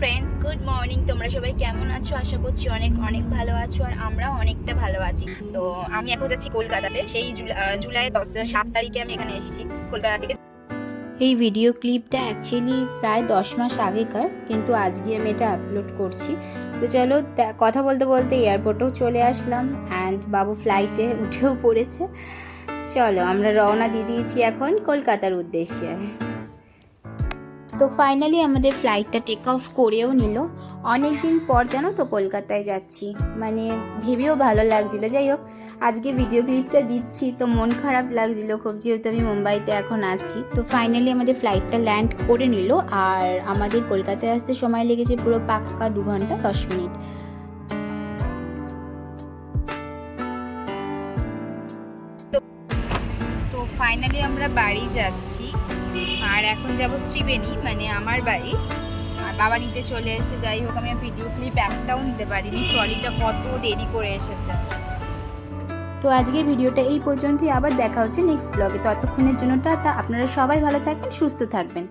Friends, good morning. তোমরা সবাই কেমন আছো? আশা করছি অনেক অনেক ভালো আছো, আর আমরাও অনেকটা ভালো আছি। তো আমি এখন যাচ্ছি কলকাতাতে। সেই জুলাই 7 তারিখে আমি এখানে এসেছি কলকাতা থেকে। এই ভিডিও ক্লিপটা অ্যাকচুয়ালি প্রায় 10 মাস আগেকার, কিন্তু আজকে আমি এটা আপলোড করছি। তো চলো, কথা বলতে বলতে এয়ারপোর্টেও চলে আসলাম অ্যান্ড বাবু ফ্লাইটে উঠেও পড়েছে। চলো, আমরা রওনা দিয়ে দিয়েছি এখন কলকাতার উদ্দেশ্যে। তো ফাইনালি আমাদের ফ্লাইটটা টেক অফ করেও নিল। অনেক দিন পর জানো তো কলকাতায় যাচ্ছি, মানে ভেবেও ভালো লাগছিল। যাই হোক, আজকে ভিডিও ক্লিপটা দিচ্ছি তো মন খারাপ লাগছিল খুব, যেহেতু আমি মুম্বাইতে এখন আছি। তো ফাইনালি আমাদের ফ্লাইটটা ল্যান্ড করে নিল, আর আমাদের কলকাতায় আসতে সময় লেগেছে পুরো পাক্কা 2 ঘন্টা 10 মিনিট। তো ফাইনালি আমরা বাড়ি যাচ্ছি, আর এখন যাব ত্রিবেণী, মানে আমার বাড়ি। আর বাবা নিতে চলে এসেছে। যাই হোক, আমি ভিডিও ক্লিপ একটাও নিতে পারিনি, ট্রলিটা কত দেরি করে এসেছে। তো আজকের ভিডিওটা এই পর্যন্তই, আবার দেখা হচ্ছে নেক্সট ব্লগে। ততক্ষণের জন্য টাটা। আপনারা সবাই ভালো থাকবেন, সুস্থ থাকবেন।